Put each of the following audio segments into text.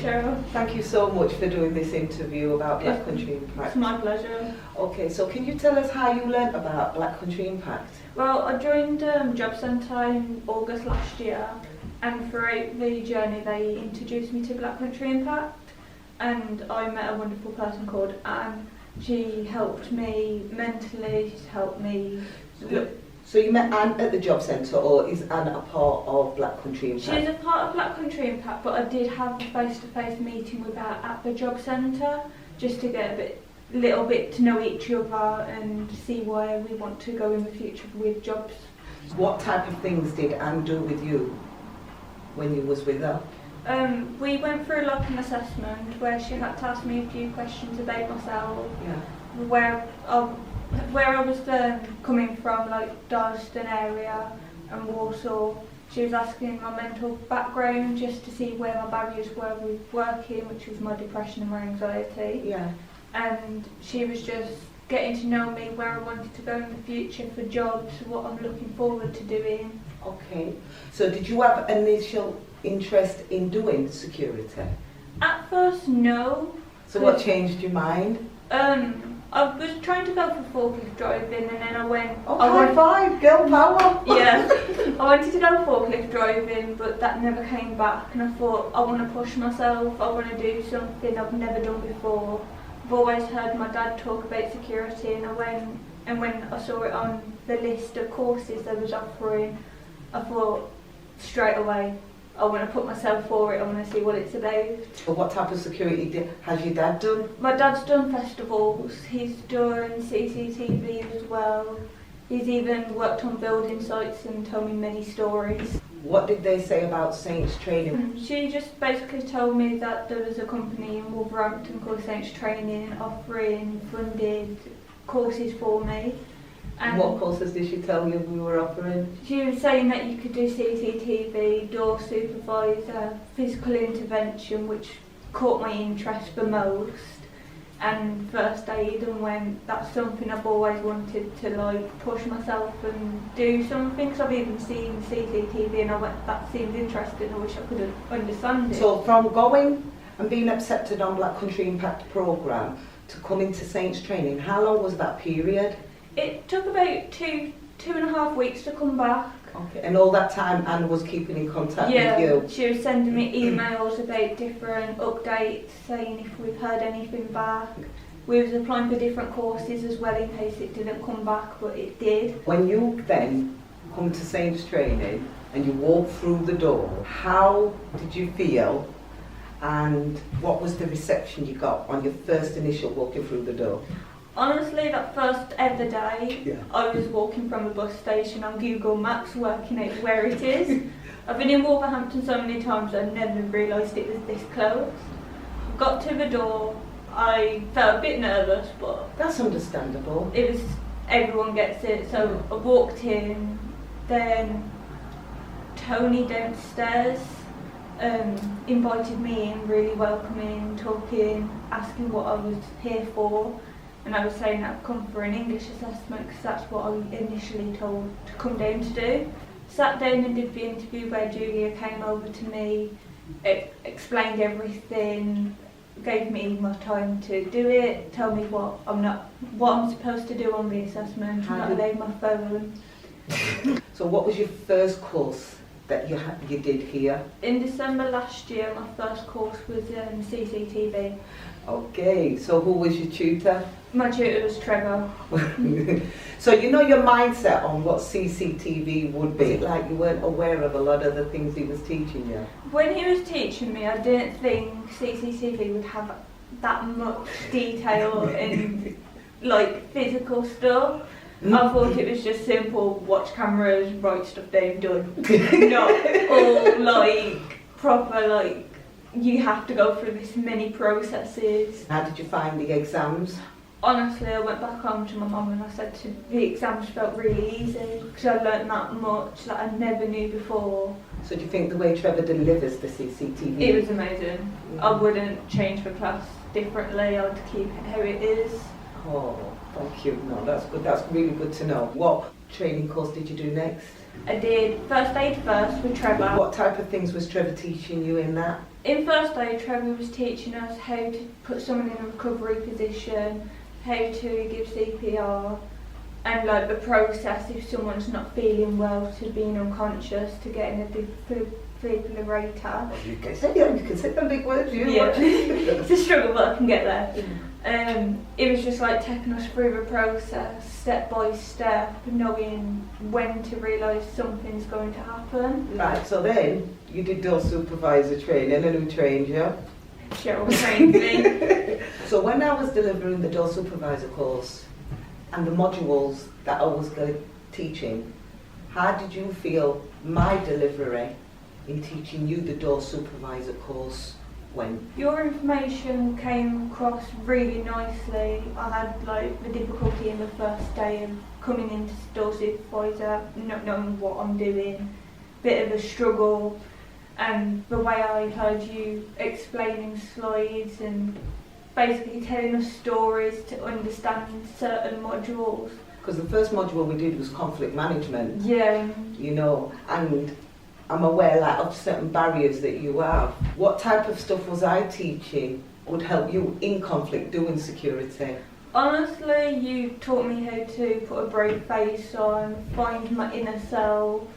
Cheryl. Thank you so much for doing this interview about Black Country Impact. It's my pleasure. Okay, so can you tell us how you learnt about Black Country Impact? Well, I joined Job Centre in August last year, and throughout the journey they introduced me to Black Country Impact, and I met a wonderful person called Anne. She helped me mentally, she's helped me look. So you met Anne at the Job Centre, or is Anne a part of Black Country Impact? She's a part of Black Country Impact, but I did have a face-to-face meeting with her at the Job Centre, just to get a little bit to know each other and see where we want to go in the future with jobs. What type of things did Anne do with you when you was with her? We went through like an assessment where she had to ask me a few questions about myself, where I was coming from, like Dalston area and Warsaw. She was asking my mental background just to see where my barriers were with working, which was my depression and my anxiety. Yeah. And she was just getting to know me, where I wanted to go in the future for jobs, what I'm looking forward to doing. Okay. So did you have initial interest in doing security? At first, no. So what changed your mind? I was trying to go for forklift driving, and then I went... high five, girl power! Yeah, I wanted to go forklift driving, but that never came back, and I thought, I want to push myself, I want to do something I've never done before. I've always heard my dad talk about security, and I went, and when I saw it on the list of courses they was offering, I thought straight away, I want to put myself for it, I want to see what it's about. But what type of security has your dad done? My dad's done festivals, he's done CCTV as well. He's even worked on building sites and told me many stories. What did they say about SainTs training? She just basically told me that there was a company in Wolverhampton called SainTs Training offering funded courses for me. And what courses did she tell you we were offering? She was saying that you could do CCTV, door supervisor, physical intervention, which caught my interest the most, and first aid, and when that's something I've always wanted to like push myself and do something, because I've even seen CCTV and I went, that seemed interesting, I wish I could understand it. So from going and being accepted on Black Country Impact programme to coming to SainTs training, how long was that period? It took about two and a half weeks to come back. Okay, and all that time Anne was keeping in contact with you? Yeah, she was sending me emails about different updates, saying if we've heard anything back. We was applying for different courses as well in case it didn't come back, but it did. When you then come to SainTs training and you walk through the door, how did you feel and what was the reception you got on your first initial walking through the door? Honestly, that first ever day, I was walking from a bus station on Google Maps working out where it is. I've been in Wolverhampton so many times I never realised it was this close. Got to the door, I felt a bit nervous, but... That's understandable. It was, everyone gets it, so I walked in, then Tony downstairs invited me in, really welcoming, talking, asking what I was here for. And I was saying that I've come for an English assessment because that's what I was initially told to come down to do. Sat down and did the interview where Julia came over to me, explained everything, gave me my time to do it, told me what I'm supposed to do on the assessment, not allowed my phone. So what was your first course that you did here? In December last year, my first course was CCTV. Okay, so who was your tutor? My tutor was Trevor. So you know your mindset on what CCTV would be, like you weren't aware of a lot of the things he was teaching you? When he was teaching me, I didn't think CCTV would have that much detail and like physical stuff. I thought it was just simple, watch cameras, write stuff down, done. Not all like proper, like you have to go through this many processes. How did you find the exams? Honestly, I went back home to my mum and I said the exams felt really easy because I learnt that much that I never knew before. So do you think the way Trevor delivers the CCTV? It was amazing. I wouldn't change the class differently, I'd keep it how it is. Oh. Thank you. No, that's good. That's really good to know. What training course did you do next? I did first aid first with Trevor. What type of things was Trevor teaching you in that? In first aid, Trevor was teaching us how to put someone in a recovery position, how to give CPR, and like the process if someone's not feeling well, to being unconscious, to getting a defibrillator. You can say them big words. It's a struggle, but I can get there. It was just like taking us through the process, step by step, knowing when to realise something's going to happen. Right, so then you did door supervisor training, and who trained you? Cheryl trained me. So when I was delivering the door supervisor course and the modules that I was teaching, how did you feel my delivery in teaching you the door supervisor course went? Your information came across really nicely. I had like the difficulty in the first day of coming into door supervisor, not knowing what I'm doing, bit of a struggle, and the way I heard you explaining slides and basically telling us stories to understand certain modules. Because the first module we did was conflict management. Yeah. You know, and I'm aware like, of certain barriers that you have. What type of stuff was I teaching would help you in conflict doing security? Honestly, you taught me how to put a brave face on, find my inner self,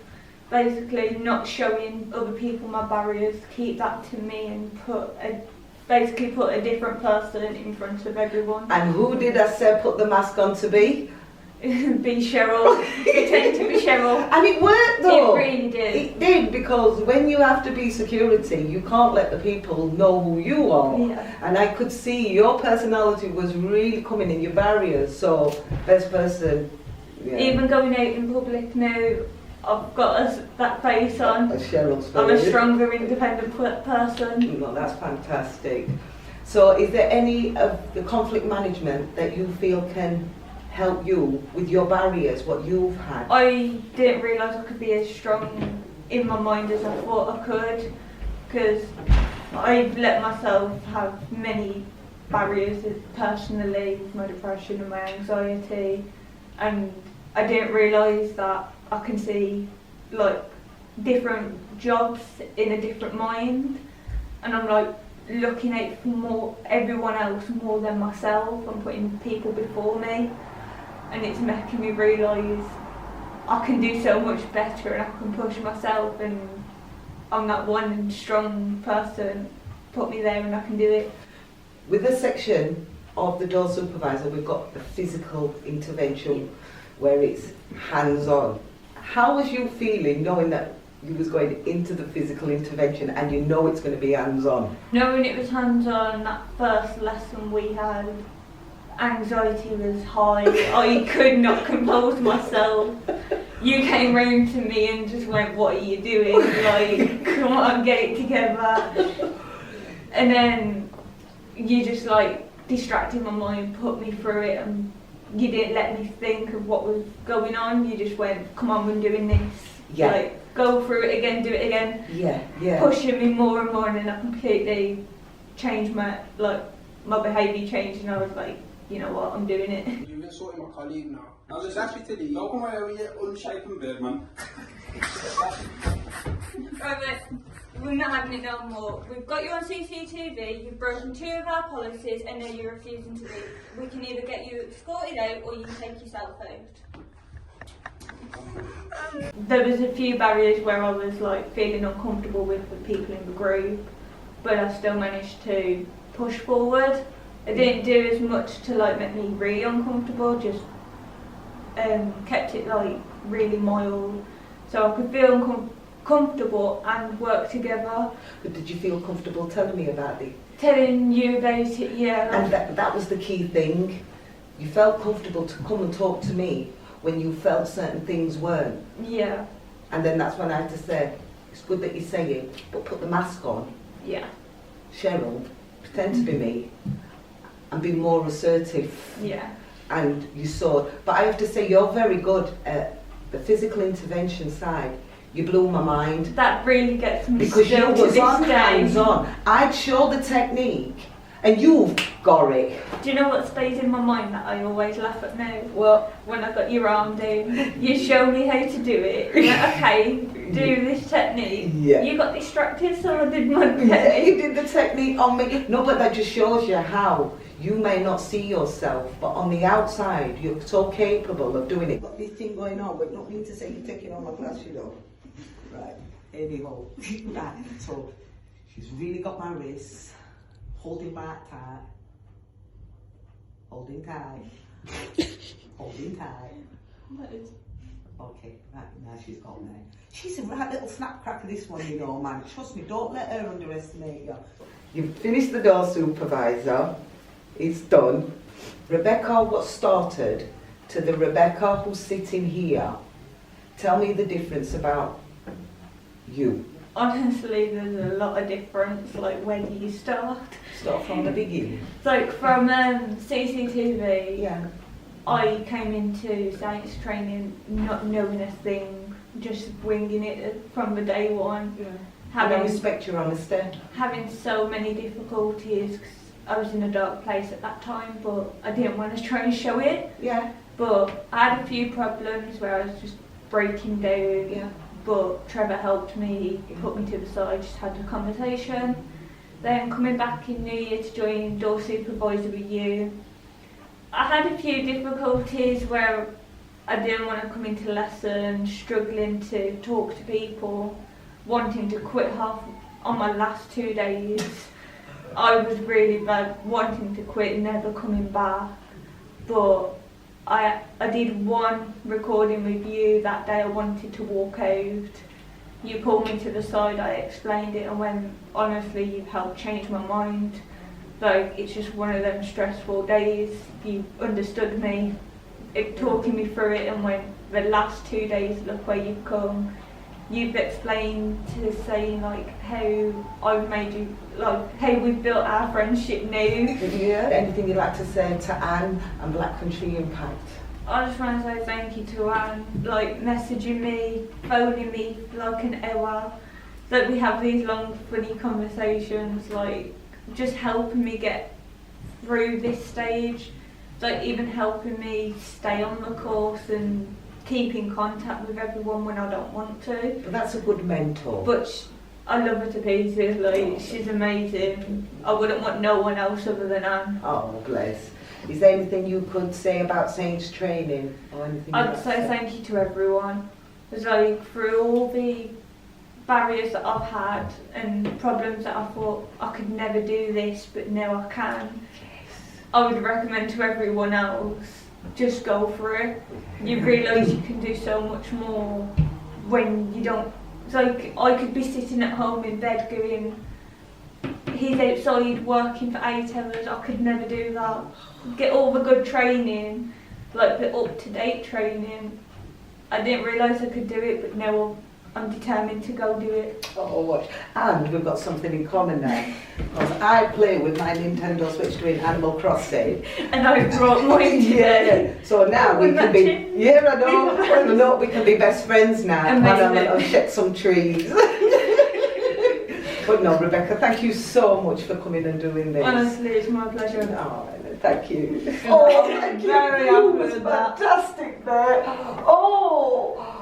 basically not showing other people my barriers, keep that to me and basically put a different person in front of everyone. And who did I say put the mask on to be? Be Cheryl. Pretend to be Cheryl. And it worked though. It really did. It did, because when you have to be security, you can't let the people know who you are. Yeah. And I could see your personality was really coming in, your barriers. So, best person. Yeah. Even going out in public now, I've got that face on. Cheryl's I'm a face. stronger, independent person. No, that's fantastic. So, is there any of the conflict management that you feel can help you with your barriers, what you've had? I didn't realise I could be as strong in my mind as I thought I could, because I've let myself have many barriers personally with my depression and my anxiety, and I didn't realise that I can see like different jobs in a different mind, and I'm like looking out for everyone else more than myself. I'm putting people before me. And it's making me realise I can do so much better and I can push myself, and I'm that one strong person. Put me there and I can do it. With this section of the door supervisor, we've got the physical intervention where it's hands-on. How was you feeling knowing that you was going into the physical intervention and you know it's going to be hands-on? Knowing it was hands-on, that first lesson we had, anxiety was high. I could not compose myself. You came round to me and just went, "What are you doing? Like, come on, get it together." And then you just like distracted my mind, put me through it, and you didn't let me think of what was going on. You just went, "Come on, we're doing this." Yeah. Like, go through it again, do it again. Yeah. Pushing me more and more, and then I completely changed my behaviour changed, and I was like, you know what, I'm doing it. You've insulted my colleague now. I was just actually telling you, don't come away with your unshapen bird, man. Right, but we're not having it no more. We've got you on CCTV, you've broken 2 of our policies, and now you're refusing to leave. We can either get you escorted out or you can take yourself out. There was a few barriers where I was like feeling uncomfortable with the people in the group, but I still managed to push forward. I didn't do as much to like make me really uncomfortable, just kept it like really mild so I could feel comfortable and work together. But did you feel comfortable telling me about it? Telling you about it, yeah. And that was the key thing. You felt comfortable to come and talk to me when you felt certain things weren't. Yeah. And then that's when I had to say, it's good that you're saying, but put the mask on. Yeah. Cheryl, pretend to be me and be more assertive. Yeah. And you saw, but I have to say you're very good at the physical intervention side. You blew my mind. That really gets me Because you still to was this on day. hands on. I'd show the technique And you've got it. Do you know what stays in my mind that I always laugh at now? Well, When I got your arm down, you showed me how to do it. You're like, okay, do this technique. Yeah. You got distracted, so I did my yeah, technique. you did the technique on me. No, but that just shows you how you may not see yourself, but on the outside, you're so capable of doing it. Got this thing going on, but not mean to say you're taking on my class, you know. Right, anyhow. Right, so she's really got my wrists, holding back tight, holding tight, holding tight. Okay, right, now she's got me. She's a right little snap cracker, this one, you know, man. Trust me, don't let her underestimate you. You've finished the door supervisor. It's done. Rebecca, what started, to the Rebecca who's sitting here. Tell me the difference about you. Honestly, there's a lot of difference. Like, where do you start? Start from the beginning. Like, from CCTV, Yeah. I came into SainTs training not knowing a thing, just winging it from the day one. And I respect your honesty. Having so many difficulties, 'cause I was in a dark place at that time, but I didn't want to try and show it. Yeah. But I had a few problems where I was just breaking down. Yeah. But Trevor helped me, he put me to the side, just had a conversation. Then coming back in New Year to join door supervisor with you, I had a few difficulties where I didn't want to come into lessons, struggling to talk to people, wanting to quit half on my last 2 days. I was really bad, wanting to quit, never coming back. But I did one recording with you that day. I wanted to walk out. You pulled me to the side, I explained it, and when honestly you've helped change my mind. Like, it's just one of them stressful days. You understood me, talking me through it, and when the last 2 days, look where you've come. You've explained to say like how I've made you, like how we've built our friendship now. Yeah. Anything you'd like to say to Anne and Black Country Impact? I just want to say thank you to Anne, like messaging me, phoning me for like an hour, that we have these long funny conversations, like just helping me get through this stage, like even helping me stay on the course and keep in contact with everyone when I don't want to. But that's a good mentor. But I love her to pieces, like she's amazing. I wouldn't want no one else other than Anne. Oh, bless. Is there anything you could say about SainTs training or anything? I'd say thank you to everyone. It's like through all the barriers that I've had and problems that I thought I could never do this, but now I can. I would recommend to everyone else, just go for it. You realise you can do so much more when you don't. It's like I could be sitting at home in bed going, he's outside working for 8 hours, I could never do that. Get all the good training, like the up-to-date training. I didn't realise I could do it, but now I'm determined to go do it. Oh, watch. And we've got something in common now. Because I play with my Nintendo Switch doing Animal Crossing. And I brought mine today. Yeah. So now we can be. matching. Yeah, I know. I know. We can be best friends now. Amazing. I'll shed some trees. But no, Rebecca, thank you so much for coming and doing this. Honestly, it's my pleasure. Oh, thank you. Oh, thank you. Very You happy was with that. fantastic there. Oh.